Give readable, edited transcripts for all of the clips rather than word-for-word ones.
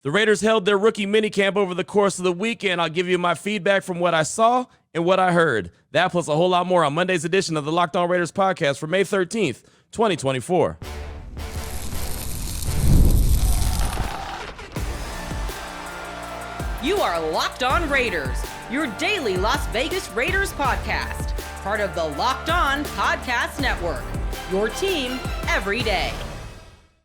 The Raiders held their rookie minicamp over the course of the weekend. I'll give you my feedback from what I saw and what I heard. That plus a whole lot more on Monday's edition of the Locked On Raiders podcast for May 13th, 2024. You are Locked On Raiders, your daily Las Vegas Raiders podcast. Part of the Locked On Podcast Network, your team every day.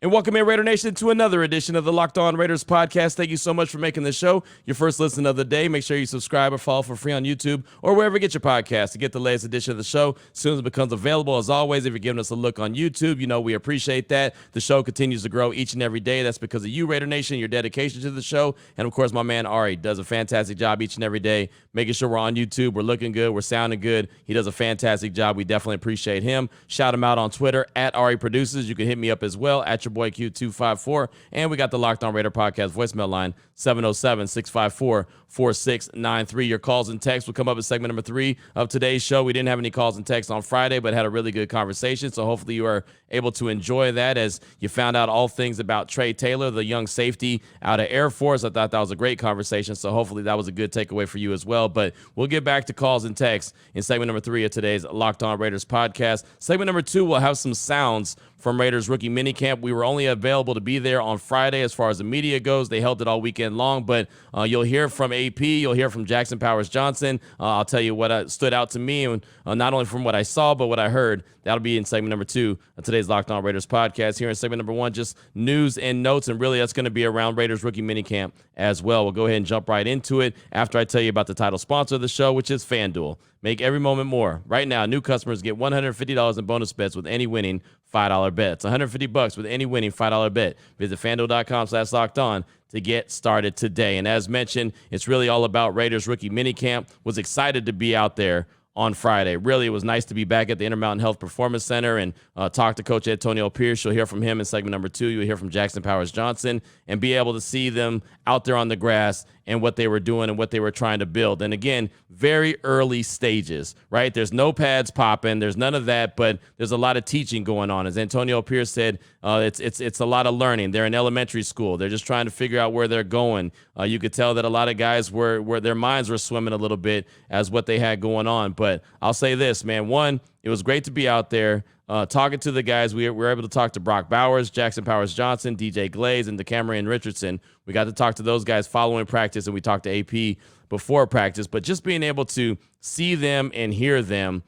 And welcome in, Raider Nation, to another edition of the Locked On Raiders podcast. Thank you so much for making the show your first listen of the day. Make sure you subscribe or follow for free on YouTube or wherever you get your podcast to get the latest edition of the show as soon as it becomes available. As always, if you're giving us a look on YouTube, you know we appreciate that. The show continues to grow each and every day. That's because of you, Raider Nation, your dedication to the show. And, of course, my man Ari does a fantastic job each and every day making sure we're on YouTube, we're looking good, we're sounding good. He does a fantastic job. We definitely appreciate him. Shout him out on Twitter, at Ari Produces. You can hit me up as well, at your boy Q254. And we got the Locked On Raider podcast voicemail line, 707-654-4693. Your calls and texts will come up in segment number 3 of today's show. We didn't have any calls and texts on Friday, but had a really good conversation. So hopefully you are able to enjoy that as you found out all things about Trey Taylor, the young safety out of Air Force. I thought that was a great conversation. So hopefully that was a good takeaway for you as well. But we'll get back to calls and texts in segment number 3 of today's Locked On Raiders podcast. Segment number 2, we'll have some sounds from Raiders rookie minicamp. We were only available to be there on Friday as far as the media goes. They held it all weekend long, but you'll hear from AP, you'll hear from Jackson Powers Johnson. I'll tell you what stood out to me, and not only from what I saw, but what I heard. That'll be in segment number 2 of today's Locked On Raiders podcast. Here in segment number 1, just news and notes, and really that's going to be around Raiders rookie minicamp as well. We'll go ahead and jump right into it after I tell you about the title sponsor of the show, which is FanDuel. Make every moment more. Right now, new customers get $150 in bonus bets with any winning $5 bet. It's $150 with any winning $5 bet. Visit FanDuel.com/lockedon to get started today. And as mentioned, it's really all about Raiders rookie minicamp. Was excited to be out there on Friday. Really, it was nice to be back at the Intermountain Health Performance Center and talk to Coach Antonio Pierce. You'll hear from him in segment number 2. You'll hear from Jackson Powers Johnson and be able to see them out there on the grass and what they were doing and what they were trying to build. And again, very early stages, right? There's no pads popping. There's none of that, but there's a lot of teaching going on. As Antonio Pierce said, it's a lot of learning. They're in elementary school. They're just trying to figure out where they're going. You could tell that a lot of guys where their minds were swimming a little bit as what they had going on. But I'll say this, man. One, it was great to be out there. Talking to the guys, we were able to talk to Brock Bowers, Jackson Powers Johnson, DJ Glaze, and DeCamerion Richardson. We got to talk to those guys following practice, and we talked to AP before practice. But just being able to see them and hear them,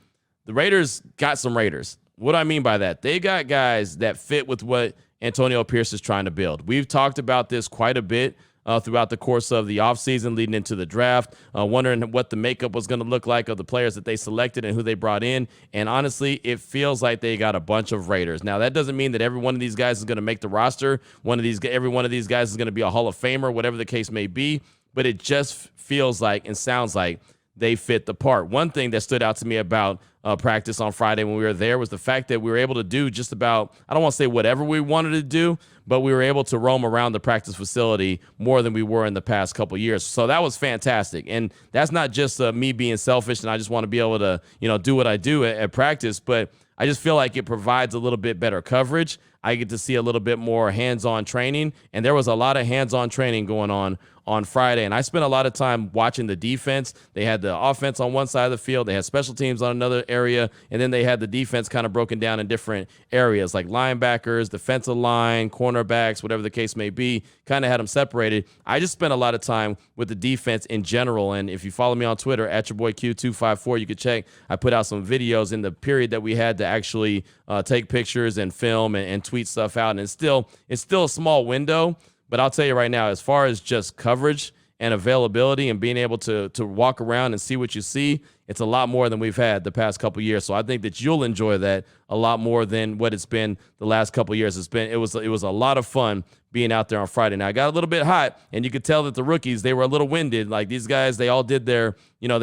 the Raiders got some Raiders. What do I mean by that? They got guys that fit with what Antonio Pierce is trying to build. We've talked about this quite a bit throughout the course of the offseason leading into the draft, wondering what the makeup was going to look like of the players that they selected and who they brought in. And honestly, it feels like they got a bunch of Raiders. Now, that doesn't mean that every one of these guys is going to make the roster. Every one of these guys is going to be a Hall of Famer, whatever the case may be. But it just feels like and sounds like they fit the part. One thing that stood out to me about practice on Friday when we were there was the fact that we were able to do just about, I don't want to say whatever we wanted to do, but we were able to roam around the practice facility more than we were in the past couple of years. So that was fantastic. And that's not just me being selfish and I just want to be able to, do what I do at practice, but I just feel like it provides a little bit better coverage. I get to see a little bit more hands-on training, and there was a lot of hands-on training going on Friday, and I spent a lot of time watching the defense. They had the offense on one side of the field, they had special teams on another area, and then they had the defense kind of broken down in different areas like linebackers, defensive line, cornerbacks, whatever the case may be, kind of had them separated. I just spent a lot of time with the defense in general, and if you follow me on Twitter, at your boy Q254, you could check. I put out some videos in the period that we had to actually take pictures and film and tweet stuff out, and it's still a small window. But I'll tell you right now, as far as just coverage and availability and being able to walk around and see what you see, it's a lot more than we've had the past couple of years. So I think that you'll enjoy that a lot more than what it's been the last couple of years. It was a lot of fun being out there on Friday. Now, I got a little bit hot, and you could tell that the rookies, they were a little winded. Like these guys, they all did their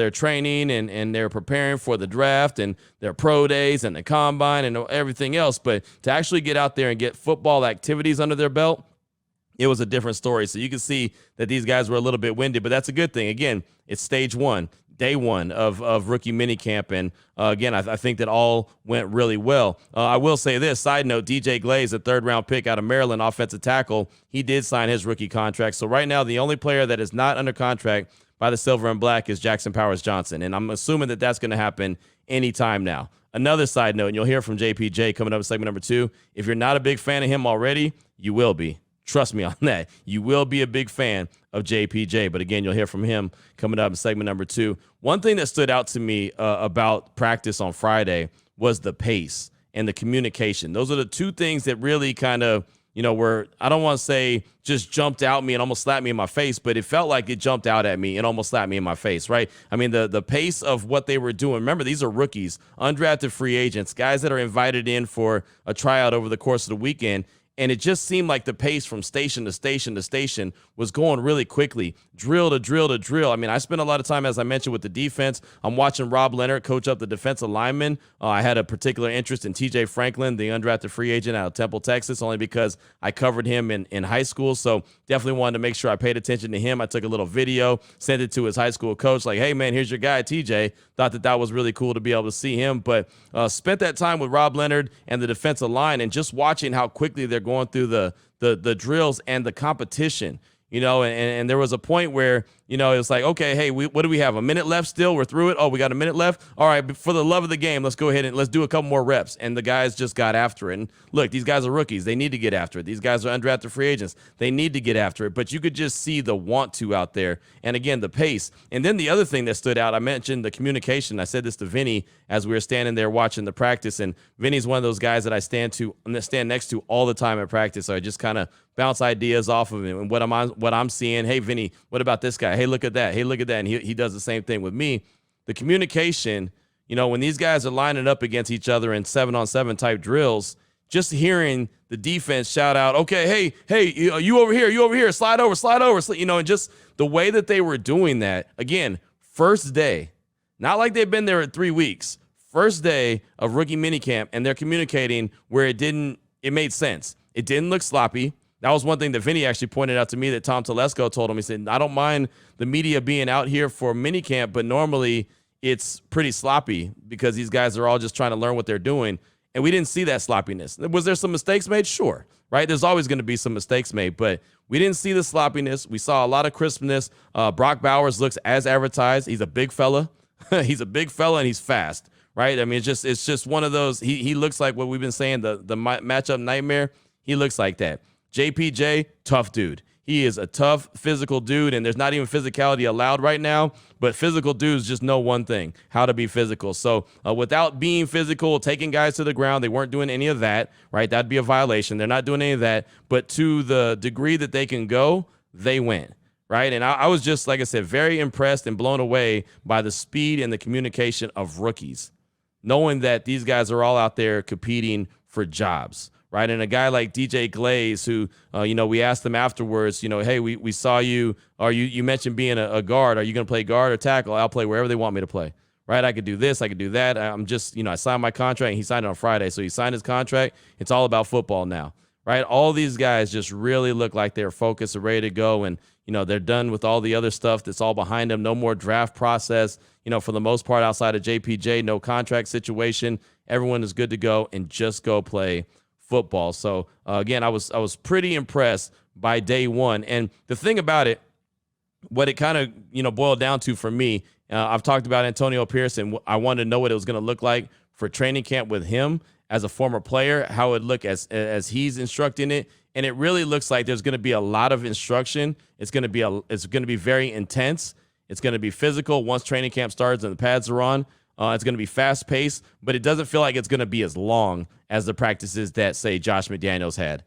training and they're preparing for the draft and their pro days and the combine and everything else. But to actually get out there and get football activities under their belt, it was a different story. So you can see that these guys were a little bit winded, but that's a good thing. Again, it's stage 1. day one of rookie minicamp. And again, I think that all went really well. I will say this, side note, DJ Glaze, a third-round pick out of Maryland, offensive tackle, he did sign his rookie contract. So right now, the only player that is not under contract by the Silver and Black is Jackson Powers Johnson. And I'm assuming that that's going to happen anytime now. Another side note, and you'll hear from JPJ coming up in segment number 2. If you're not a big fan of him already, you will be. Trust me on that. You will be a big fan of JPJ. But again, you'll hear from him coming up in segment number 2. One thing that stood out to me about practice on Friday was the pace and the communication. Those are the two things that really kind of, were, I don't want to say just jumped out me and almost slapped me in my face, but it felt like it jumped out at me and almost slapped me in my face, right? I mean, the pace of what they were doing. Remember, these are rookies, undrafted free agents, guys that are invited in for a tryout over the course of the weekend. And it just seemed like the pace from station to station to station was going really quickly, drill to drill to drill. I mean, I spent a lot of time, as I mentioned, with the defense. I'm watching Rob Leonard coach up the defensive linemen. I had a particular interest in TJ Franklin, the undrafted free agent out of Temple, Texas, only because I covered him in high school. So definitely wanted to make sure I paid attention to him. I took a little video, sent it to his high school coach, like, hey, man, here's your guy, TJ. Thought that was really cool to be able to see him. But spent that time with Rob Leonard and the defensive line and just watching how quickly they're going through the drills and the competition, and there was a point where, it was like, okay, hey, what do we have? A minute left still? We're through it. Oh, we got a minute left. All right, but for the love of the game, let's go ahead and let's do a couple more reps. And the guys just got after it. And look, these guys are rookies. They need to get after it. These guys are undrafted free agents. They need to get after it. But you could just see the want to out there. And again, the pace. And then the other thing that stood out, I mentioned the communication. I said this to Vinny as we were standing there watching the practice. And Vinny's one of those guys that I stand next to all the time at practice. So I just kind of bounce ideas off of him and what I'm seeing. Hey, Vinny, what about this guy? Hey, look at that. Hey, look at that. And he does the same thing with me. The communication, when these guys are lining up against each other in 7-on-7 type drills, just hearing the defense shout out, okay, hey, you over here, slide over, and just the way that they were doing that. Again, first day, not like they've been there at 3 weeks. First day of rookie minicamp, and they're communicating where it made sense. It didn't look sloppy. That was one thing that Vinny actually pointed out to me that Tom Telesco told him. He said, I don't mind the media being out here for minicamp, but normally it's pretty sloppy because these guys are all just trying to learn what they're doing. And we didn't see that sloppiness. Was there some mistakes made? Sure, right? There's always going to be some mistakes made, but we didn't see the sloppiness. We saw a lot of crispness. Brock Bowers looks as advertised. He's a big fella. He's a big fella, and he's fast, right? I mean, it's just one of those. He looks like what we've been saying, the matchup nightmare. He looks like that. JPJ, tough dude. He is a tough, physical dude, and there's not even physicality allowed right now, but physical dudes just know one thing, how to be physical. So without being physical, taking guys to the ground, they weren't doing any of that, right? That'd be a violation. They're not doing any of that, but to the degree that they can go, they went, right? And I was just, like I said, very impressed and blown away by the speed and the communication of rookies, knowing that these guys are all out there competing for jobs. Right. And a guy like DJ Glaze, who, we asked him afterwards, hey, we saw you, or you mentioned being a guard. Are you going to play guard or tackle? I'll play wherever they want me to play. Right. I could do this. I could do that. I'm just, I signed my contract, and he signed it on Friday. So he signed his contract. It's all about football now. Right. All these guys just really look like they're focused and ready to go. And, they're done with all the other stuff that's all behind them. No more draft process, for the most part, outside of JPJ, no contract situation. Everyone is good to go and just go play football. So again, I was pretty impressed by day one. And the thing about it, what it kind of boiled down to for me, I've talked about Antonio Pierce, and I wanted to know what it was going to look like for training camp with him as a former player, how it would look as he's instructing it. And it really looks like there's going to be a lot of instruction. It's going to be very intense. It's going to be physical once training camp starts and the pads are on. It's going to be fast-paced, but it doesn't feel like it's going to be as long as the practices that, say, Josh McDaniels had.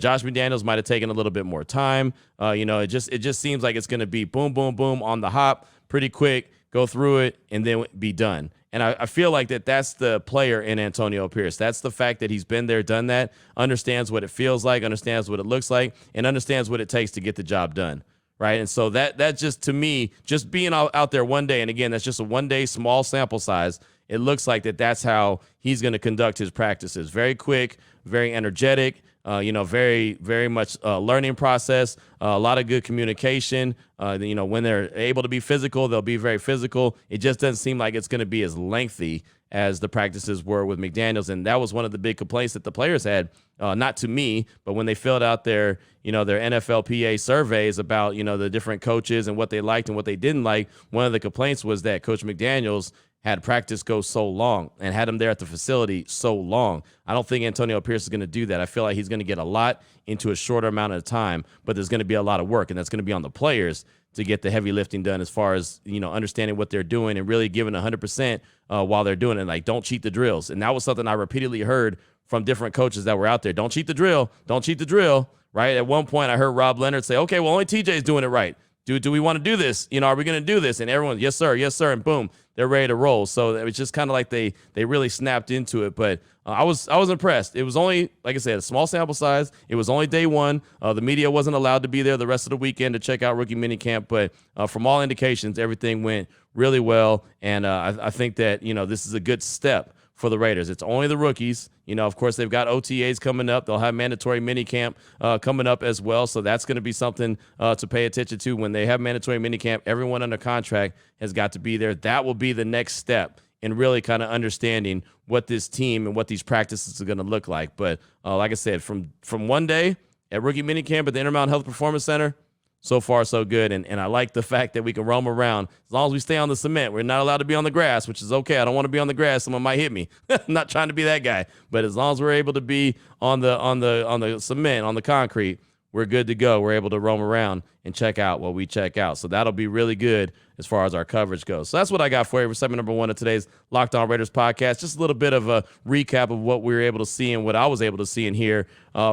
Josh McDaniels might have taken a little bit more time. It just seems like it's going to be boom, boom, boom on the hop, pretty quick, go through it, and then be done. And I feel like that's the player in Antonio Pierce. That's the fact that he's been there, done that, understands what it feels like, understands what it looks like, and understands what it takes to get the job done. Right. And so that just, to me, just being out there one day, and again, that's just a 1 day small sample size. It looks like that's how he's going to conduct his practices. Very quick, very energetic, Very, very much learning process, a lot of good communication. When they're able to be physical, they'll be very physical. It just doesn't seem like it's going to be as lengthy as the practices were with McDaniels. And that was one of the big complaints that the players had, not to me, but when they filled out their NFLPA surveys about, the different coaches and what they liked and what they didn't like. One of the complaints was that Coach McDaniels had practice go so long and had him there at the facility so long. I don't think Antonio Pierce is going to do that. I feel like he's going to get a lot into a shorter amount of time, but there's going to be a lot of work, and that's going to be on the players to get the heavy lifting done as far as, understanding what they're doing and really giving 100% while they're doing it. Like, don't cheat the drills. And that was something I repeatedly heard from different coaches that were out there. Don't cheat the drill. Don't cheat the drill, right? At one point, I heard Rob Leonard say, okay, well, only TJ's doing it right. Do we want to do this? Are we going to do this? And everyone, yes, sir, and boom, they're ready to roll. So it was just kind of like they really snapped into it. But I was impressed. It was only, like I said, a small sample size. It was only day one. The media wasn't allowed to be there the rest of the weekend to check out rookie minicamp. But from all indications, everything went really well. And I think that, this is a good step for the Raiders. It's only the rookies. Of course, they've got OTAs coming up. They'll have mandatory minicamp coming up as well. So that's going to be something to pay attention to. When they have mandatory minicamp, everyone under contract has got to be there. That will be the next step in really kind of understanding what this team and what these practices are going to look like. But like I said, from one day at rookie minicamp at the Intermountain Health Performance Center, so far, so good. And I like the fact that we can roam around as long as we stay on the cement. We're not allowed to be on the grass, which is okay. I don't want to be on the grass. Someone might hit me. I'm not trying to be that guy. But as long as we're able to be on the cement, on the concrete, we're good to go. We're able to roam around and check out what we check out. So that'll be really good as far as our coverage goes. So that's what I got for you for segment number 1 of today's Locked On Raiders podcast. Just a little bit of a recap of what we were able to see and what I was able to see and hear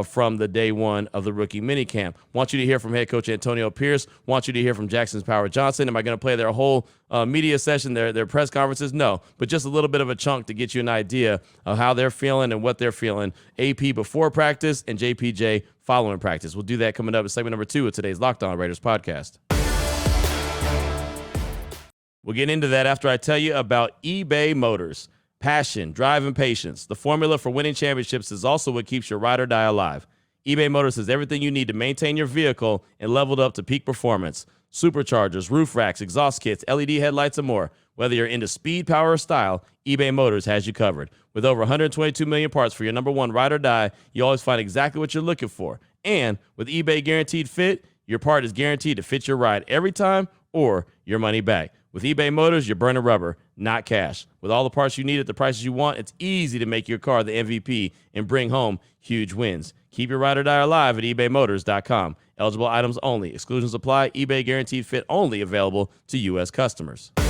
from the day one of the rookie minicamp. Want you to hear from head coach Antonio Pierce. Want you to hear from Jackson's Power Johnson. Am I going to play their whole media session, their press conferences? No, but just a little bit of a chunk to get you an idea of how they're feeling and what they're feeling. AP before practice and JPJ following practice. We'll do that coming up in segment number 2 of today's Locked On Raiders podcast. We'll get into that after I tell you about eBay Motors. Passion, drive, and patience. The formula for winning championships is also what keeps your ride or die alive. eBay Motors has everything you need to maintain your vehicle and leveled up to peak performance. Superchargers, roof racks, exhaust kits, LED headlights, and more. Whether you're into speed, power, or style, eBay Motors has you covered. With over 122 million parts for your number one ride or die, you always find exactly what you're looking for. And with eBay Guaranteed Fit, your part is guaranteed to fit your ride every time or your money back. With eBay Motors, you're burning rubber, not cash. With all the parts you need at the prices you want, it's easy to make your car the MVP and bring home huge wins. Keep your ride or die alive at ebaymotors.com. Eligible items only. Exclusions apply. eBay Guaranteed Fit only available to U.S. customers. All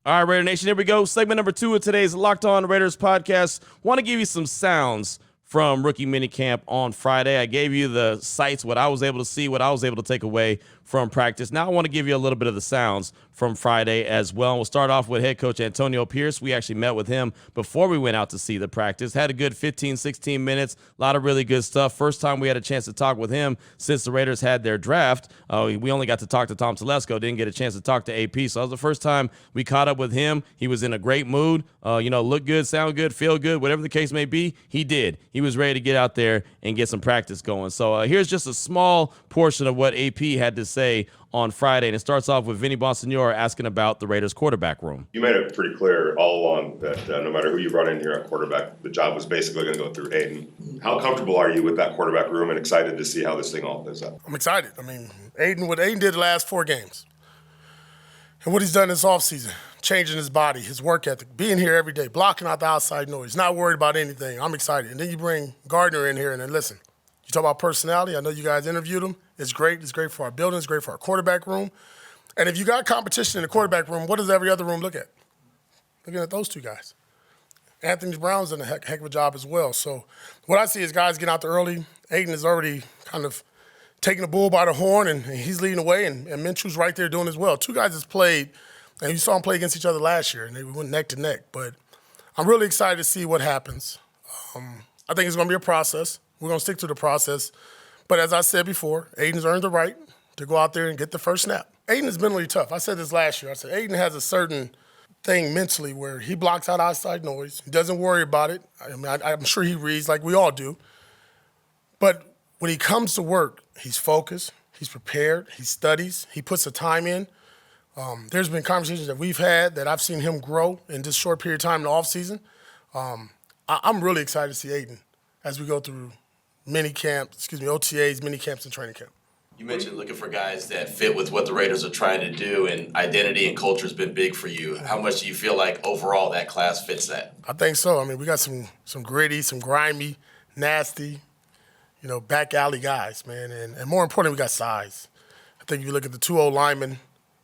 right, Raider Nation, here we go. Segment number 2 of today's Locked On Raiders podcast. Want to give you some sounds from rookie minicamp on Friday. I gave you the sights, what I was able to see, what I was able to take away from practice. Now I want to give you a little bit of the sounds from Friday as well. We'll start off with head coach Antonio Pierce. We actually met with him before we went out to see the practice. Had a good 15, 16 minutes. A lot of really good stuff. First time we had a chance to talk with him since the Raiders had their draft. We only got to talk to Tom Telesco. Didn't get a chance to talk to AP. So that was the first time we caught up with him. He was in a great mood. Look good, sound good, feel good, whatever the case may be. He did. He was ready to get out there and get some practice going. So here's just a small portion of what AP had to say on Friday, and it starts off with Vinny Bonsignore asking about the Raiders quarterback room. You made it pretty clear all along that no matter who you brought in here at quarterback, the job was basically going to go through Aiden. How comfortable are you with that quarterback room and excited to see how this thing all plays out? I'm excited. I mean, what Aiden did the last 4 games and what he's done this offseason, changing his body, his work ethic, being here every day, blocking out the outside noise, not worried about anything. I'm excited. And then you bring Gardner in here and then listen. You talk about personality. I know you guys interviewed him. It's great. It's great for our building. It's great for our quarterback room. And if you got competition in the quarterback room, what does every other room look at? Looking at those 2 guys. Anthony Brown's done a heck of a job as well. So what I see is guys get out there early. Aiden is already kind of taking the bull by the horn, and he's leading the way, and Minshew's right there doing as well. 2 guys that's played, and you saw them play against each other last year, and they went neck to neck. But I'm really excited to see what happens. I think it's going to be a process. We're going to stick to the process. But as I said before, Aiden's earned the right to go out there and get the first snap. Aiden is mentally tough. I said this last year. I said Aiden has a certain thing mentally where he blocks out outside noise. He doesn't worry about it. I mean, I'm sure he reads like we all do. But when he comes to work, he's focused, he's prepared, he studies, he puts the time in. There's been conversations that we've had that I've seen him grow in this short period of time in the offseason. I'm really excited to see Aiden as we go through OTAs, mini camps, and training camp. You mentioned looking for guys that fit with what the Raiders are trying to do, and identity and culture has been big for you. How much do you feel like overall that class fits that? I think so. I mean, we got some gritty, some grimy, nasty, back alley guys, man. And more importantly, we got size. I think if you look at the 2 linemen,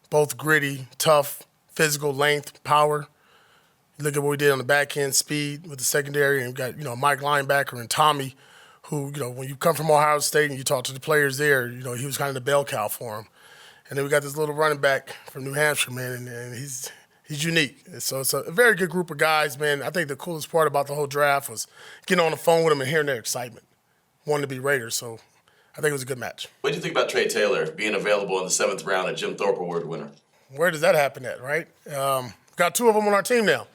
both gritty, tough, physical, length, power. You look at what we did on the back end, speed with the secondary, and we got, Mike linebacker and Tommy, who, when you come from Ohio State and you talk to the players there, he was kind of the bell cow for them. And then we got this little running back from New Hampshire, man, and he's unique. And so it's a very good group of guys, man. I think the coolest part about the whole draft was getting on the phone with them and hearing their excitement, wanting to be Raiders. So I think it was a good match. What do you think about Trey Taylor being available in the 7th round, a Jim Thorpe Award winner? Where does that happen at, right? Got 2 of them on our team now.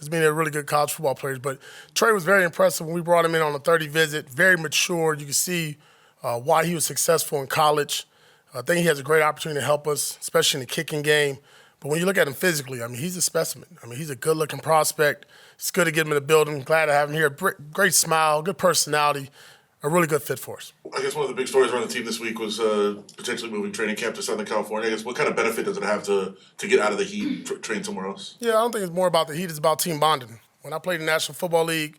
As being a really good college football players. But Trey was very impressive when we brought him in on a 30 visit, very mature. You can see why he was successful in college. I think he has a great opportunity to help us, especially in the kicking game. But when you look at him physically, I mean, he's a specimen. I mean, he's a good-looking prospect. It's good to get him in the building. Glad to have him here. Great smile, good personality, a really good fit for us. I guess one of the big stories around the team this week was potentially moving training camp to Southern California. I guess what kind of benefit does it have to get out of the heat and train somewhere else? Yeah, I don't think it's more about the heat. It's about team bonding. When I played in the National Football League,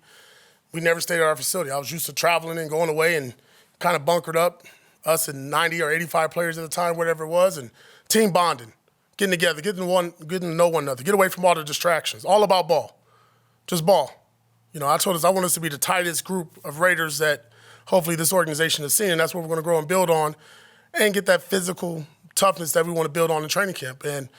we never stayed at our facility. I was used to traveling and going away and kind of bunkered up, us and 90 or 85 players at the time, whatever it was, and team bonding, getting together, getting to know one another, get away from all the distractions. All about ball, just ball. I told us I want us to be the tightest group of Raiders that hopefully this organization has seen, and that's what we're going to grow and build on and get that physical toughness that we want to build on in training camp. And,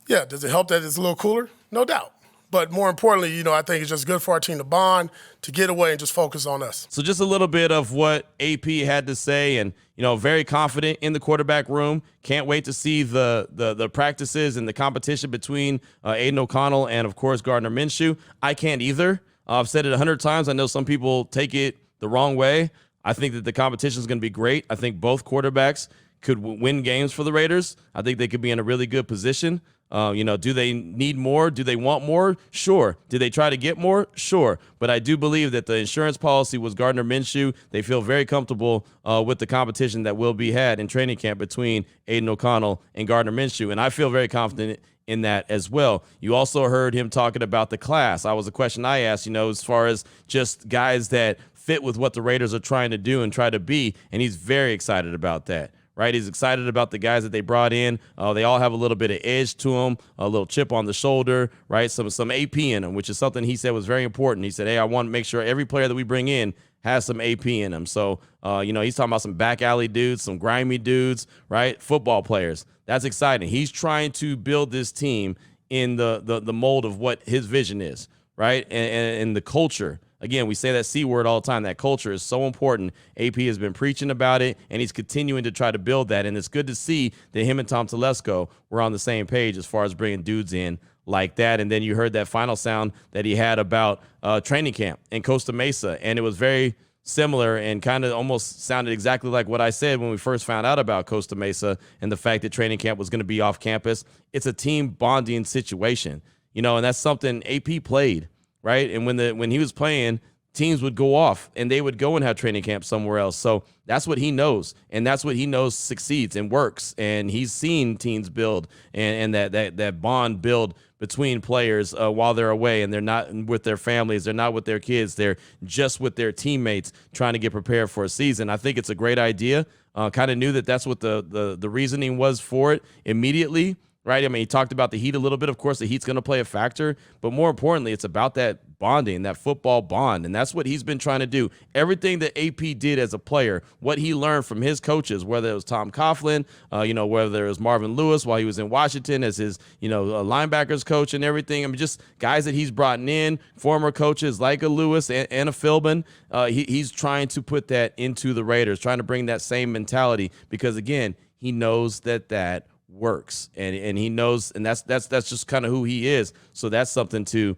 yeah, does it help that it's a little cooler? No doubt. But more importantly, I think it's just good for our team to bond, to get away and just focus on us. So just a little bit of what AP had to say, and, very confident in the quarterback room. Can't wait to see the practices and the competition between Aiden O'Connell and, of course, Gardner Minshew. I can't either. I've said it 100 times. I know some people take it the wrong way. I think that the competition is going to be great. I think both quarterbacks could win games for the Raiders. I think they could be in a really good position. Do they need more? Do they want more? Sure. Do they try to get more? Sure. But I do believe that the insurance policy was Gardner Minshew. They feel very comfortable with the competition that will be had in training camp between Aiden O'Connell and Gardner Minshew. And I feel very confident in that as well. You also heard him talking about the class. That was a question I asked, as far as just guys that fit with what the Raiders are trying to do and try to be, and he's very excited about that, right? He's excited about the guys that they brought in. They all have a little bit of edge to them, a little chip on the shoulder, right? Some AP in them, which is something he said was very important. He said, hey, I want to make sure every player that we bring in has some AP in them. So, he's talking about some back alley dudes, some grimy dudes, right? Football players. That's exciting. He's trying to build this team in the mold of what his vision is, right? And the culture. Again, we say that C word all the time. That culture is so important. AP has been preaching about it, and he's continuing to try to build that. And it's good to see that him and Tom Telesco were on the same page as far as bringing dudes in like that. And then you heard that final sound that he had about training camp in Costa Mesa, and it was very similar and kind of almost sounded exactly like what I said when we first found out about Costa Mesa and the fact that training camp was going to be off campus. It's a team bonding situation, and that's something AP played. Right. And when he was playing, teams would go off and they would go and have training camp somewhere else. So that's what he knows. And that's what he knows succeeds and works. And he's seen teams build and that bond build between players while they're away and they're not with their families. They're not with their kids. They're just with their teammates trying to get prepared for a season. I think it's a great idea. Kind of knew that that's what the reasoning was for it immediately. Right. I mean, he talked about the heat a little bit. Of course, the heat's going to play a factor. But more importantly, it's about that bonding, that football bond. And that's what he's been trying to do. Everything that AP did as a player, what he learned from his coaches, whether it was Tom Coughlin, whether it was Marvin Lewis while he was in Washington as his, linebackers coach and everything. I mean, just guys that he's brought in, former coaches like a Lewis and a Philbin. He's trying to put that into the Raiders, trying to bring that same mentality because, again, he knows that works, and he knows, and that's just kind of who he is. So that's something to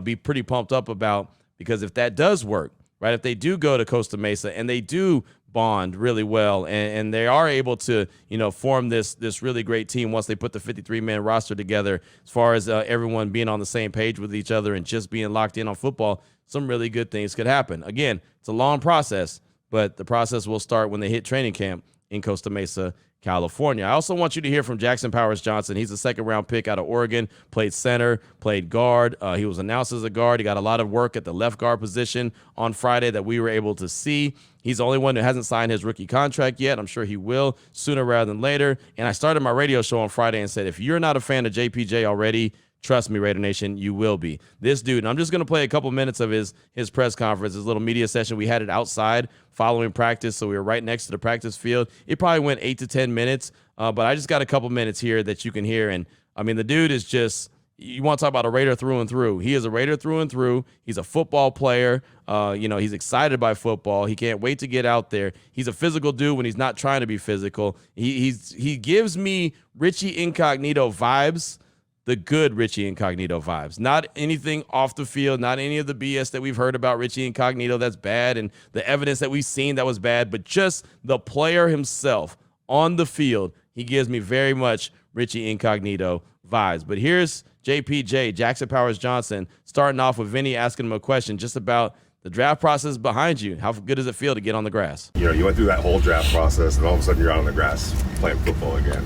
be pretty pumped up about, because if that does work, right, if they do go to Costa Mesa and they do bond really well, and they are able to form this really great team once they put the 53-man roster together, as far as everyone being on the same page with each other and just being locked in on football, some really good things could happen. Again, it's a long process, but the process will start when they hit training camp in Costa Mesa, California. I also want you to hear from Jackson Powers Johnson. He's a second-round pick out of Oregon, played center, played guard. He was announced as a guard. He got a lot of work at the left guard position on Friday that we were able to see. He's the only one who hasn't signed his rookie contract yet. I'm sure he will sooner rather than later. And I started my radio show on Friday and said, if you're not a fan of JPJ already, trust me, Raider Nation, you will be. This dude, and I'm just going to play a couple minutes of his press conference, his little media session. We had it outside following practice, so we were right next to the practice field. It probably went 8 to 10 minutes, but I just got a couple minutes here that you can hear. And, I mean, the dude is just – you want to talk about a Raider through and through. He is a Raider through and through. He's a football player. He's excited by football. He can't wait to get out there. He's a physical dude when he's not trying to be physical. He gives me Richie Incognito vibes, the good Richie Incognito vibes, not anything off the field, not any of the BS that we've heard about Richie Incognito that's bad and the evidence that we've seen that was bad, but just the player himself on the field. He gives me very much Richie Incognito vibes. But here's JPJ, Jackson Powers Johnson, starting off with Vinny asking him a question just about the draft process behind you. How good does it feel to get on the grass? You went through that whole draft process, and all of a sudden you're out on the grass playing football again.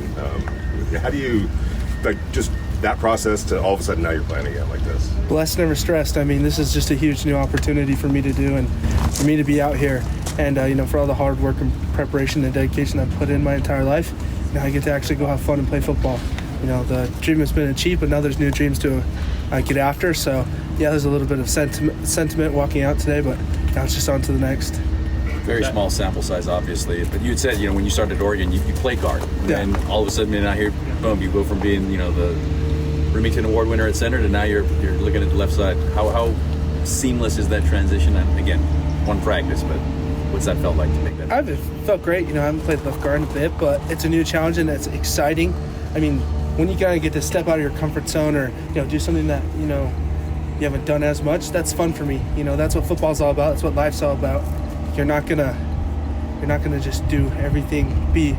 How do you, just that process to all of a sudden now you're playing again like this? Blessed, never stressed. I mean, this is just a huge new opportunity for me to do and for me to be out here. And, for all the hard work and preparation and dedication I've put in my entire life, now I get to actually go have fun and play football. The dream has been achieved, but now there's new dreams to get after. So, yeah, there's a little bit of sentiment walking out today, but now it's just on to the next. Very small sample size, obviously. But you had said, when you started at Oregon, you played guard. Yeah. And all of a sudden, now here, boom, you go from being, the Remington Award winner at center to now you're looking at the left side. How seamless is that transition? And again, one practice, but what's that felt like to make that? It felt great. I haven't played left guard in a bit, but it's a new challenge and it's exciting. I mean, when you kind of get to step out of your comfort zone or, do something that, you haven't done as much, that's fun for me. That's what football's all about. That's what life's all about. You're not gonna just do everything, be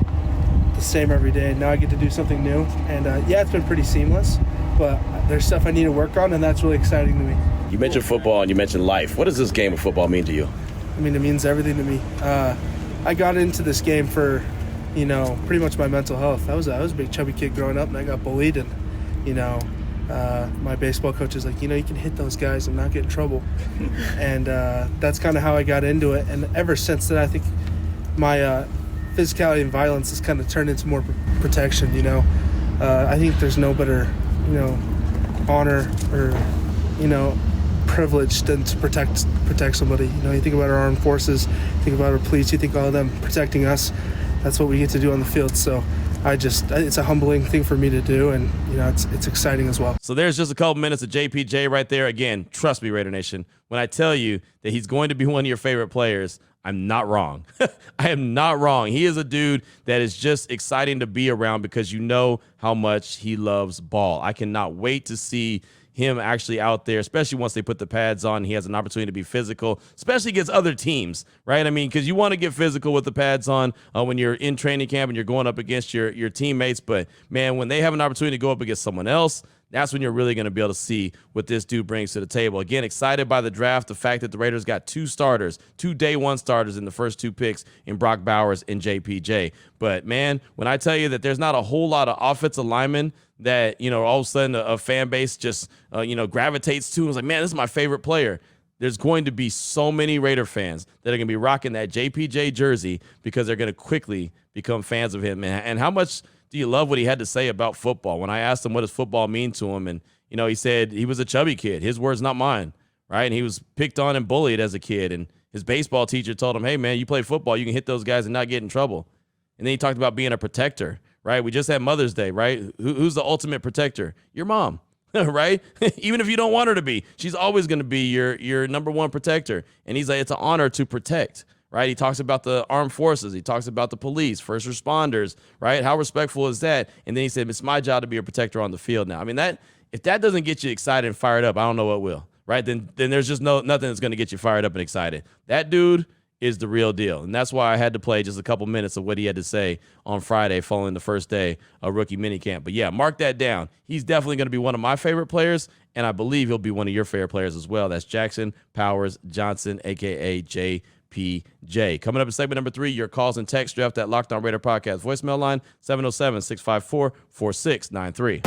the same every day. Now I get to do something new. And, it's been pretty seamless, but there's stuff I need to work on, and that's really exciting to me. You mentioned football and you mentioned life. What does this game of football mean to you? I mean, it means everything to me. I got into this game for, pretty much my mental health. I was a big chubby kid growing up, and I got bullied. And, my baseball coach is like, you can hit those guys and not get in trouble. And that's kind of how I got into it. And ever since then, I think my physicality and violence has kind of turned into more protection. I think there's no better, honor or, privilege than to protect somebody. You think about our armed forces, think about our police, you think all of them protecting us. That's what we get to do on the field. So it's a humbling thing for me to do, and it's exciting as well. So there's just a couple minutes of JPJ right there. Again, trust me, Raider Nation, when I tell you that he's going to be one of your favorite players, I'm not wrong. I am not wrong. He is a dude that is just exciting to be around because you know how much he loves ball. I cannot wait to see him actually out there, especially once they put the pads on. He has an opportunity to be physical, especially against other teams, right? I mean, because you want to get physical with the pads on when you're in training camp and you're going up against your teammates. But, man, when they have an opportunity to go up against someone else, that's when you're really going to be able to see what this dude brings to the table. Again, excited by the draft, the fact that the Raiders got two day one starters in the first two picks in Brock Bowers and JPJ. But, man, when I tell you that there's not a whole lot of offensive linemen that, all of a sudden a fan base just, gravitates to and is like, man, this is my favorite player. There's going to be so many Raider fans that are going to be rocking that JPJ jersey because they're going to quickly become fans of him. And how much do you love what he had to say about football? When I asked him what does football mean to him, and, he said he was a chubby kid. His words, not mine, right? And he was picked on and bullied as a kid. And his baseball teacher told him, hey, man, you play football, you can hit those guys and not get in trouble. And then he talked about being a protector, right? We just had Mother's Day, right? Who's the ultimate protector? Your mom, right? Even if you don't want her to be, she's always going to be your number one protector. And he's like, it's an honor to protect, right? He talks about the armed forces. He talks about the police, first responders, right? How respectful is that? And then he said, it's my job to be a protector on the field now. I mean, if that doesn't get you excited and fired up, I don't know what will, right? Then there's just nothing that's going to get you fired up and excited. That dude is the real deal. And that's why I had to play just a couple minutes of what he had to say on Friday following the first day of rookie minicamp. But yeah, mark that down. He's definitely going to be one of my favorite players, and I believe he'll be one of your favorite players as well. That's Jackson Powers Johnson, a.k.a. JPJ. Coming up in segment number 3, your calls and text draft that Locked On Raider podcast voicemail line, 707-654-4693.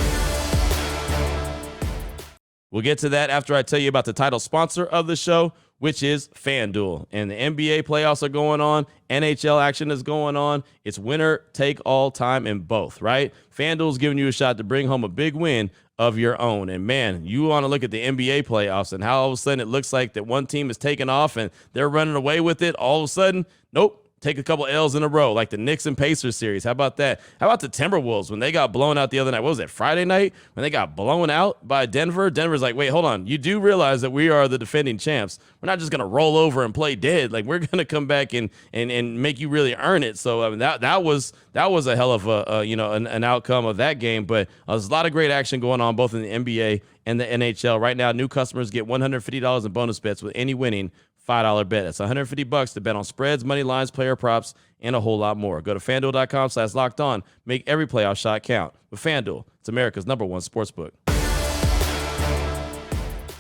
We'll get to that after I tell you about the title sponsor of the show, which is FanDuel. And the NBA playoffs are going on. NHL action is going on. It's winner take all time in both, right? FanDuel's giving you a shot to bring home a big win of your own. And man, you want to look at the NBA playoffs and how all of a sudden it looks like that one team is taking off and they're running away with it. All of a sudden, nope. Take a couple L's in a row, like the Knicks and Pacers series. How about that? How about the Timberwolves when they got blown out the other night? What was it, Friday night? When they got blown out by Denver? Denver's like, wait, hold on. You do realize that we are the defending champs. We're not just going to roll over and play dead. Like, we're going to come back and make you really earn it. So, I mean, that was a hell of an outcome of that game. But there's a lot of great action going on both in the NBA and the NHL. Right now, new customers get $150 in bonus bets with any winning $5 bet. That's $150 to bet on spreads, money lines, player props, and a whole lot more. Go to FanDuel.com/lockedon. Make every playoff shot count. With FanDuel, it's America's #1 sportsbook.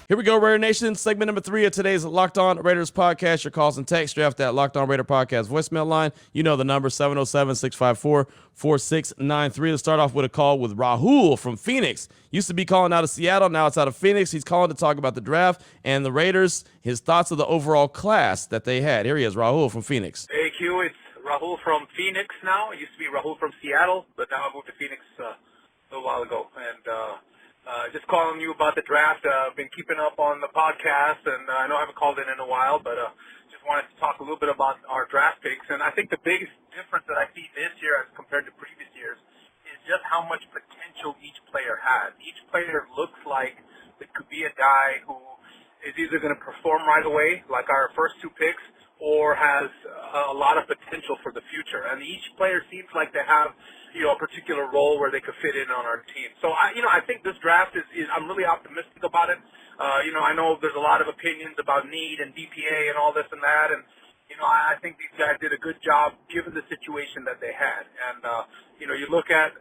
Here we go, Raider Nation. Segment number 3 of today's Locked On Raiders podcast. Your calls and text draft that Locked On Raider podcast voicemail line. You know the number, 707-654-4693. Let's start off with a call with Rahul from Phoenix. Used to be calling out of Seattle. Now it's out of Phoenix. He's calling to talk about the draft and the Raiders, his thoughts of the overall class that they had. Here he is, Rahul from Phoenix. Hey, Q, it's Rahul from Phoenix now. It used to be Rahul from Seattle, but now I moved to Phoenix a little while ago. And just calling you about the draft. I've been keeping up on the podcast, and I know I haven't called in a while, but just wanted to talk a little bit about our draft picks. And I think the biggest difference that I see this year as compared to previous years is just how much potential each player has. Each player looks like it could be a guy who is either going to perform right away, like our first 2 picks, or has a lot of potential for the future. And each player seems like they have, a particular role where they could fit in on our team. So, I think this draft is I'm really optimistic about it. I know there's a lot of opinions about need and DPA and all this and that. And, I think these guys did a good job given the situation that they had. And, you look at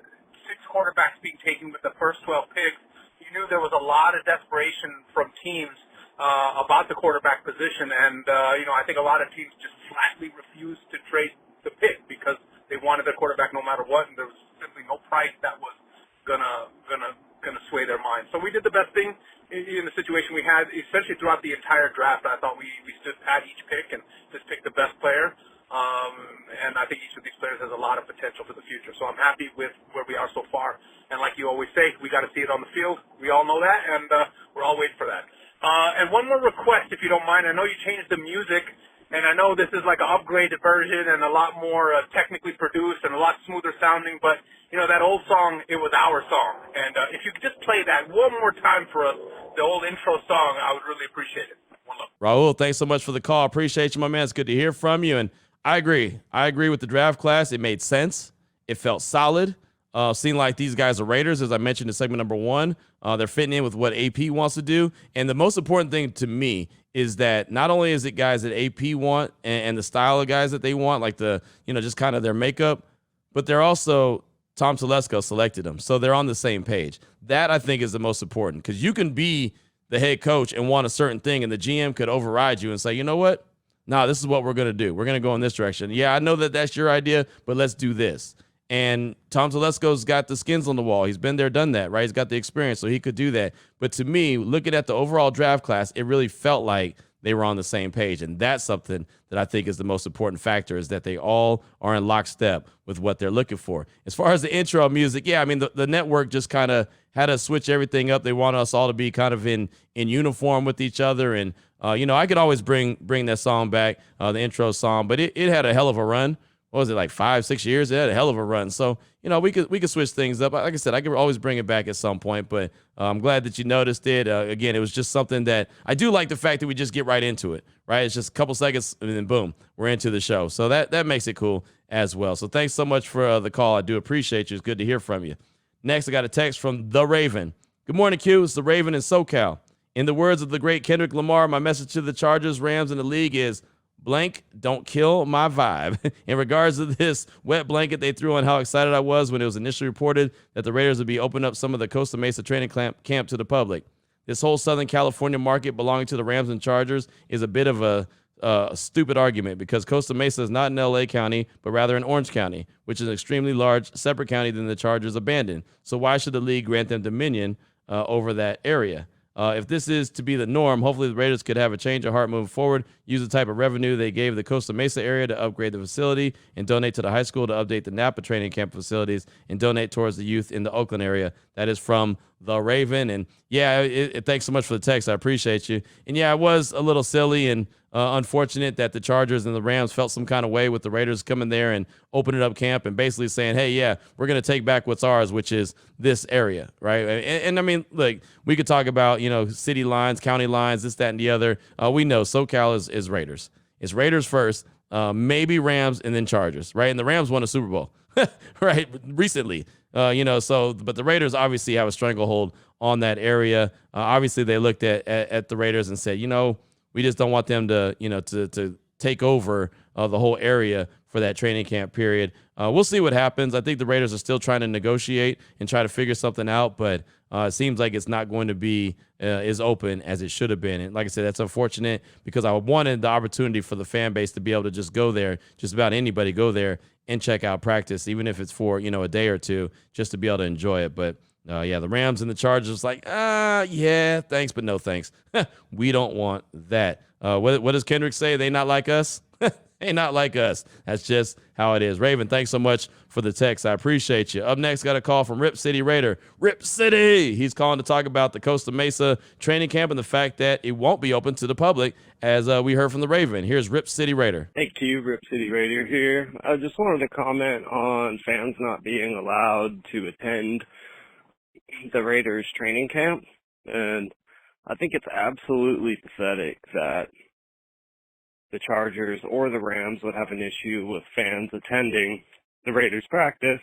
6 quarterbacks being taken with the first 12 picks, you knew there was a lot of desperation from teams about the quarterback position, and I think a lot of teams just flatly refused to trade the pick because they wanted their quarterback no matter what, and there was simply no price that was gonna sway their mind. So we did the best thing in the situation we had, essentially throughout the entire draft. I thought we stood pat each pick and just picked the best player, and I think each of these players has a lot of potential for the future. So I'm happy with where we are so far. And like you always say, we got to see it on the field. We all know that, and we're all waiting for that. And one more request, if you don't mind. I know you changed the music, and I know this is like an upgraded version and a lot more technically produced and a lot smoother sounding, but, that old song, it was our song. And if you could just play that one more time for us, the old intro song, I would really appreciate it. One love. Rahul, thanks so much for the call. Appreciate you, my man. It's good to hear from you. And I agree. I agree with the draft class. It made sense. It felt solid. Seemed like these guys are Raiders, as I mentioned in segment number 1. They're fitting in with what AP wants to do. And the most important thing to me is that not only is it guys that AP want and the style of guys that they want, like just kind of their makeup, but they're also, Tom Telesco selected them. So they're on the same page. That, I think, is the most important, because you can be the head coach and want a certain thing, and the GM could override you and say, you know what? Nah, this is what we're going to do. We're going to go in this direction. Yeah, I know that that's your idea, but let's do this. And Tom Telesco's got the skins on the wall. He's been there, done that, right? He's got the experience, so he could do that. But to me, looking at the overall draft class, it really felt like they were on the same page. And that's something that I think is the most important factor, is that they all are in lockstep with what they're looking for. As far as the intro music, yeah, I mean, the network just kind of had to switch everything up. They want us all to be kind of in uniform with each other. And, I could always bring that song back, the intro song, but it had a hell of a run what was it, like 5-6 years? They had a hell of a run. So, we could switch things up. Like I said, I could always bring it back at some point, but I'm glad that you noticed it. Again, it was just something that I do like the fact that we just get right into it, right? It's just a couple seconds and then boom, we're into the show. So that makes it cool as well. So thanks so much for the call. I do appreciate you. It's good to hear from you. Next, I got a text from The Raven. Good morning, Q. It's The Raven in SoCal. In the words of the great Kendrick Lamar, my message to the Chargers, Rams, and the league is blank, don't kill my vibe. In regards to this wet blanket they threw on how excited I was when it was initially reported that the Raiders would be opening up some of the Costa Mesa training camp to the public. This whole Southern California market belonging to the Rams and Chargers is a bit of a stupid argument because Costa Mesa is not in L.A. County, but rather in Orange County, which is an extremely large, separate county than the Chargers abandoned. So why should the league grant them dominion over that area? If this is to be the norm, hopefully the Raiders could have a change of heart moving forward, use the type of revenue they gave the Costa Mesa area to upgrade the facility and donate to the high school to update the Napa training camp facilities and donate towards the youth in the Oakland area. That is from The Raven. And yeah, thanks so much for the text. I appreciate you. And yeah, it was a little silly and unfortunate that the Chargers and the Rams felt some kind of way with the Raiders coming there and opening up camp and basically saying, hey, yeah, we're going to take back what's ours, which is this area, right? And I mean, look, we could talk about, city lines, county lines, this, that, and the other. We know SoCal is Raiders. It's Raiders first, maybe Rams, and then Chargers, right? And the Rams won a Super Bowl, right, recently. But the Raiders obviously have a stranglehold on that area. Obviously, they looked at the Raiders and said, we just don't want them to take over the whole area for that training camp period. We'll see what happens. I think the Raiders are still trying to negotiate and try to figure something out, but it seems like it's not going to be as open as it should have been. And like I said, that's unfortunate because I wanted the opportunity for the fan base to be able to just go there, just about anybody go there and check out practice, even if it's for, a day or two, just to be able to enjoy it. But the Rams and the Chargers yeah, thanks, but no thanks. We don't want that. What does Kendrick say? They not like us? They not like us. That's just how it is. Raven, thanks so much for the text. I appreciate you. Up next, got a call from Rip City Raider. Rip City! He's calling to talk about the Costa Mesa training camp and the fact that it won't be open to the public, as we heard from the Raven. Here's Rip City Raider. Hey, Q, Rip City Raider here. I just wanted to comment on fans not being allowed to attend the Raiders training camp, and I think it's absolutely pathetic that the Chargers or the Rams would have an issue with fans attending the Raiders practice,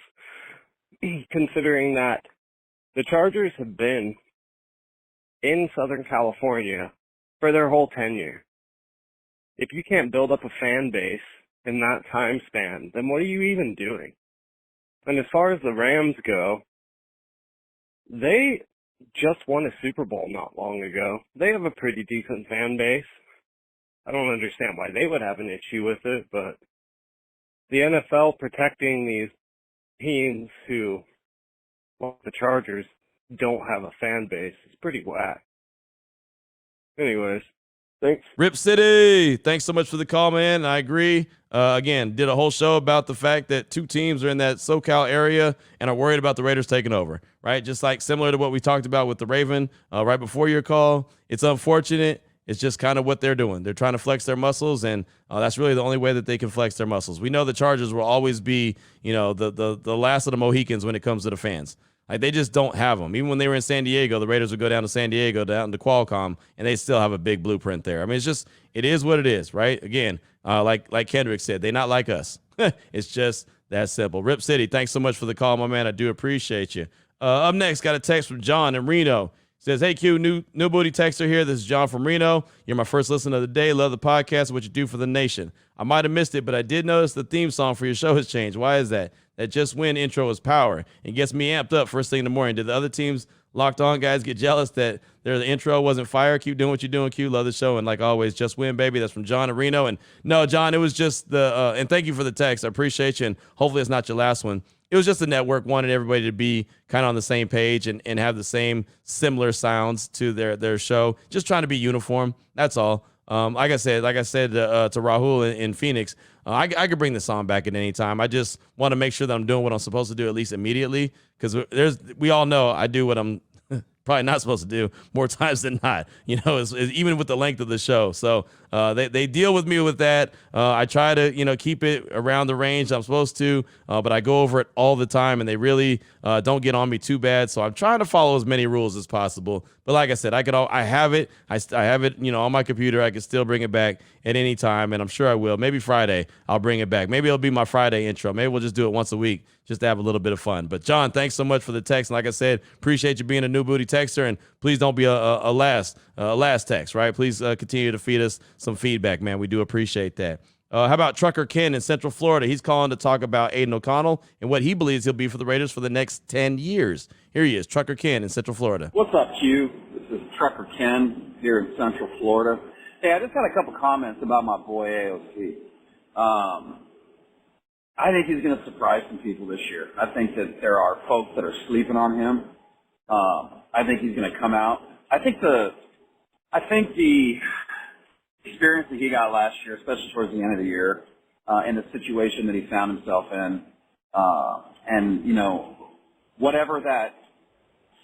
considering that the Chargers have been in Southern California for their whole tenure. If you can't build up a fan base in that time span, then what are you even doing? And as far as the Rams go, they just won a Super Bowl not long ago. They have a pretty decent fan base. I don't understand why they would have an issue with it, but the NFL protecting these teams who, well, the Chargers, don't have a fan base is pretty whack. Anyways, thanks. Rip City, thanks so much for the call, man. I agree. Again, did a whole show about the fact that two teams are in that SoCal area and are worried about the Raiders taking over, right? Just like similar to what we talked about with the Raven right before your call. It's unfortunate. It's just kind of what they're doing. They're trying to flex their muscles, and that's really the only way that they can flex their muscles. We know the Chargers will always be, the last of the Mohicans when it comes to the fans. Like, they just don't have them. Even when they were in San Diego, the Raiders would go down to San Diego, down to Qualcomm, and they still have a big blueprint there. I mean, it is what it is, right? Again, like Kendrick said, they not like us. It's just that simple. Rip City, thanks so much for the call, my man. I do appreciate you. Up next, got a text from John in Reno. Says, hey, Q, new booty texter here. This is John from Reno. You're my first listener of the day. Love the podcast and what you do for the nation. I might have missed it, but I did notice the theme song for your show has changed. Why is that? That Just Win intro is power. It gets me amped up first thing in the morning. Did the other teams Locked On guys get jealous that the intro wasn't fire? Keep doing what you're doing, Q. Love the show. And like always, just win, baby. That's from John in Reno. And no, John, it was just and thank you for the text. I appreciate you. And hopefully it's not your last one. It was just the network wanted everybody to be kind of on the same page and have the same similar sounds to their show. Just trying to be uniform. That's all. Like I said to Rahul in Phoenix, I could bring the song back at any time. I just want to make sure that I'm doing what I'm supposed to do at least immediately, because we all know I do what I'm probably not supposed to do more times than not, even with the length of the show. So they deal with me with that. I try to, keep it around the range I'm supposed to, but I go over it all the time, and they really don't get on me too bad. So I'm trying to follow as many rules as possible. But like I said, I have it. I have it, on my computer. I can still bring it back at any time, and I'm sure I will. Maybe Friday I'll bring it back. Maybe it'll be my Friday intro. Maybe we'll just do it once a week just to have a little bit of fun. But John, thanks so much for the text. And like I said, appreciate you being a new booty texter, and please don't be a last text, right? Please continue to feed us some feedback, man. We do appreciate that. How about Trucker Ken in Central Florida? He's calling to talk about Aiden O'Connell and what he believes he'll be for the Raiders for the next 10 years. Here he is, Trucker Ken in Central Florida. What's up, Q? This is Trucker Ken here in Central Florida. Hey, I just had a couple comments about my boy AOC. I think he's going to surprise some people this year. I think that there are folks that are sleeping on him. I think he's going to come out. I think the experience that he got last year, especially towards the end of the year, in the situation that he found himself in, and whatever that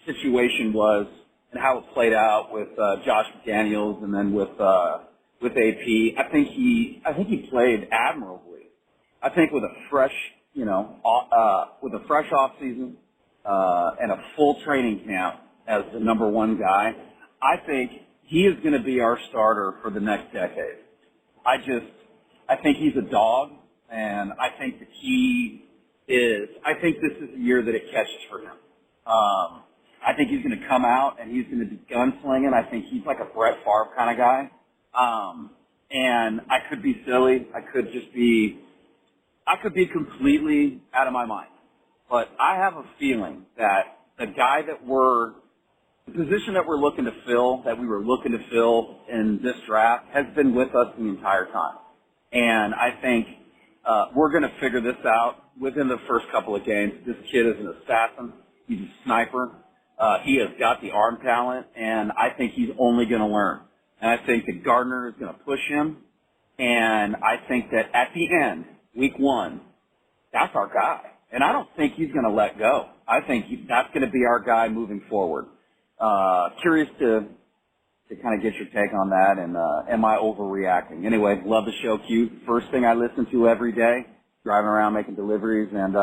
situation was and how it played out with Josh McDaniels and then with AP, I think he played admirably. I think with a fresh, off season and a full training camp as the number one guy, I think he is going to be our starter for the next decade. I think he's a dog, and I think that I think this is the year that it catches for him. I think he's going to come out and he's going to be gunslinging. I think he's like a Brett Favre kind of guy. And I could be silly. I could be completely out of my mind. But I have a feeling that the position that we're looking to fill, that we were looking to fill in this draft, has been with us the entire time. And I think we're going to figure this out within the first couple of games. This kid is an assassin. He's a sniper. He has got the arm talent, and I think he's only going to learn. And I think that Gardner is going to push him. And I think that at the end, week one, that's our guy. And I don't think he's going to let go. I think that's going to be our guy moving forward. Curious to kind of get your take on that, and am I overreacting? Anyway, love the show, Q. First thing I listen to every day, driving around making deliveries, and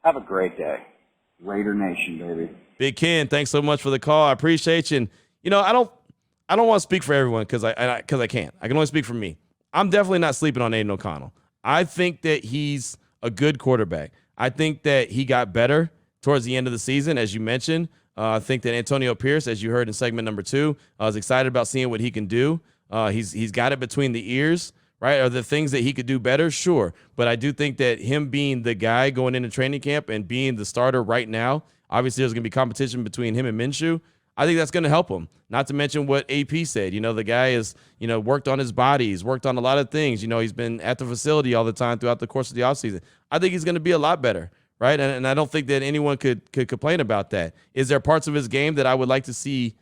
have a great day. Raider Nation, baby. Big Ken, thanks so much for the call. I appreciate you. And, I don't want to speak for everyone because I can't. I can only speak for me. I'm definitely not sleeping on Aiden O'Connell. I think that he's a good quarterback. I think that he got better towards the end of the season, as you mentioned. I think that Antonio Pierce, as you heard in segment number 2, I was excited about seeing what he can do. He's got it between the ears, right? Are there things that he could do better? Sure. But I do think that him being the guy going into training camp and being the starter right now, obviously there's going to be competition between him and Minshew. I think that's going to help him. Not to mention what AP said. The guy is, worked on his body. He's worked on a lot of things. He's been at the facility all the time throughout the course of the offseason. I think he's going to be a lot better, right? And I don't think that anyone could complain about that. Is there parts of his game that I would like to see,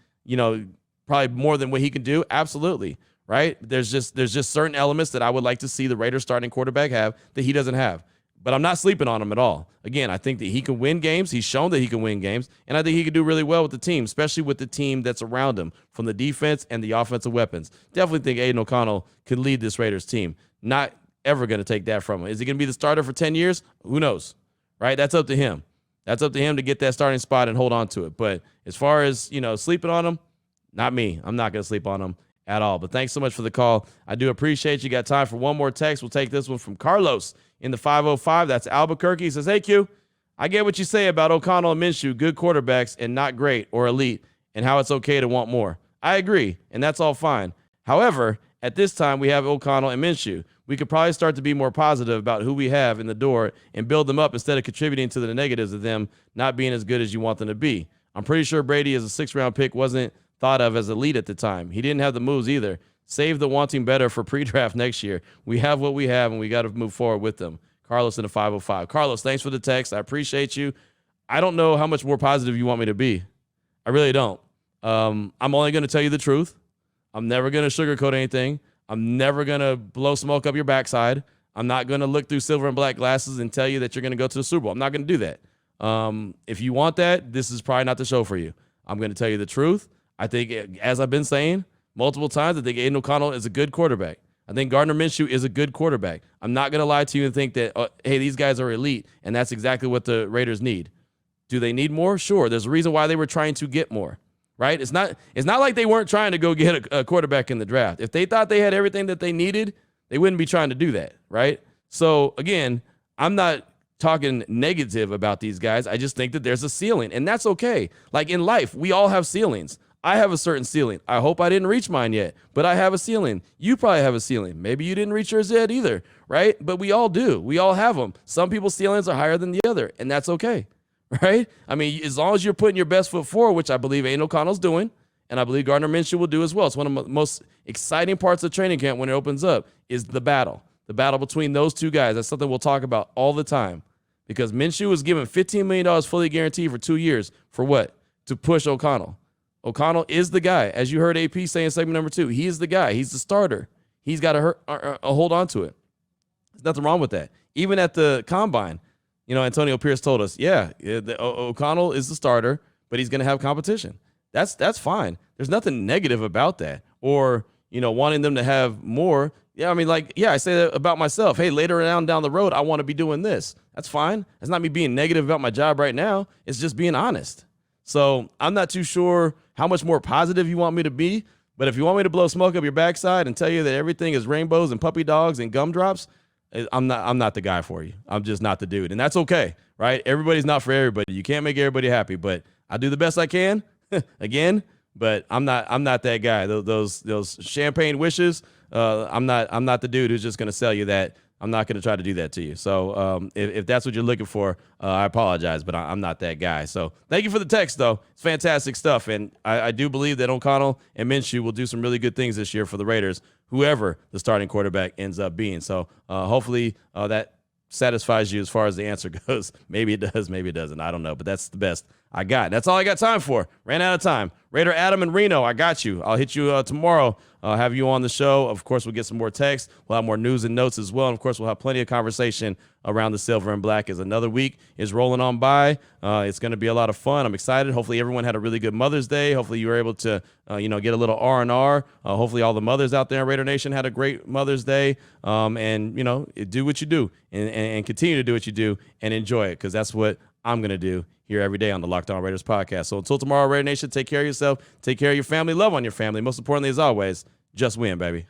probably more than what he can do? Absolutely, right? There's just certain elements that I would like to see the Raiders starting quarterback have that he doesn't have. But I'm not sleeping on him at all. Again, I think that he can win games. He's shown that he can win games. And I think he can do really well with the team, especially with the team that's around him from the defense and the offensive weapons. Definitely think Aiden O'Connell could lead this Raiders team. Not ever going to take that from him. Is he going to be the starter for 10 years? Who knows, right? That's up to him. That's up to him to get that starting spot and hold on to it. But as far as, sleeping on him, not me. I'm not going to sleep on him at all. But thanks so much for the call. I do appreciate you. Got time for one more text. We'll take this one from Carlos in the 505. That's Albuquerque. He says, hey, Q, I get what you say about O'Connell and Minshew, good quarterbacks and not great or elite, and how it's okay to want more. I agree, and that's all fine. However, at this time, we have O'Connell and Minshew. We could probably start to be more positive about who we have in the door and build them up instead of contributing to the negatives of them not being as good as you want them to be. I'm pretty sure Brady as a 6th-round pick wasn't thought of as elite at the time. He didn't have the moves either. Save the wanting better for pre-draft next year. We have what we have, and we got to move forward with them. Carlos in the 505. Carlos, thanks for the text. I appreciate you. I don't know how much more positive you want me to be. I really don't. I'm only going to tell you the truth. I'm never going to sugarcoat anything. I'm never going to blow smoke up your backside. I'm not going to look through silver and black glasses and tell you that you're going to go to the Super Bowl. I'm not going to do that. If you want that, this is probably not the show for you. I'm going to tell you the truth. I think, as I've been saying multiple times, I think Aiden O'Connell is a good quarterback. I think Gardner Minshew is a good quarterback. I'm not going to lie to you and think that, hey, these guys are elite, and that's exactly what the Raiders need. Do they need more? Sure. There's a reason why they were trying to get more, right? It's not like they weren't trying to go get a quarterback in the draft. If they thought they had everything that they needed, they wouldn't be trying to do that, right? So, again, I'm not talking negative about these guys. I just think that there's a ceiling, and that's okay. Like in life, we all have ceilings. I have a certain ceiling. I hope I didn't reach mine yet, but I have a ceiling. You probably have a ceiling. Maybe you didn't reach yours yet either, right? But we all do. We all have them. Some people's ceilings are higher than the other, and that's okay, right? I mean, as long as you're putting your best foot forward, which I believe Aiden O'Connell's doing, and I believe Gardner Minshew will do as well. It's one of the most exciting parts of training camp when it opens up is the battle between those two guys. That's something we'll talk about all the time because Minshew was given $15 million fully guaranteed for 2 years for what? To push O'Connell. O'Connell is the guy. As you heard AP say in segment number 2, he is the guy. He's the starter. He's got to hold on to it. There's nothing wrong with that. Even at the combine, Antonio Pierce told us, O'Connell is the starter, but he's going to have competition. That's fine. There's nothing negative about that or, wanting them to have more. Yeah, I mean, I say that about myself. Hey, later down the road, I want to be doing this. That's fine. That's not me being negative about my job right now. It's just being honest. So I'm not too sure how much more positive you want me to be, but if you want me to blow smoke up your backside and tell you that everything is rainbows and puppy dogs and gumdrops, I'm not the guy for you. I'm just not the dude, and that's okay, right? Everybody's not for everybody. You can't make everybody happy, but I do the best I can. Again, but I'm not that guy. Those champagne wishes. I'm not the dude who's just going to sell you that. I'm not going to try to do that to you. So if that's what you're looking for, I apologize, but I'm not that guy. So thank you for the text, though. It's fantastic stuff. And I do believe that O'Connell and Minshew will do some really good things this year for the Raiders, whoever the starting quarterback ends up being. So hopefully that satisfies you as far as the answer goes. Maybe it does, maybe it doesn't. I don't know, but that's the best I got. That's all I got time for. Ran out of time. Raider Adam and Reno, I got you. I'll hit you tomorrow. Have you on the show. Of course, we'll get some more texts. We'll have more news and notes as well. And, of course, we'll have plenty of conversation around the silver and black as another week is rolling on by. It's going to be a lot of fun. I'm excited. Hopefully, everyone had a really good Mother's Day. Hopefully, you were able to, get a little R&R. Hopefully, all the mothers out there in Raider Nation had a great Mother's Day. And, do what you do and continue to do what you do and enjoy it because that's what I'm going to do here every day on the Locked On Raiders podcast. So until tomorrow, Raider Nation, take care of yourself, take care of your family, love on your family. Most importantly, as always, just win, baby.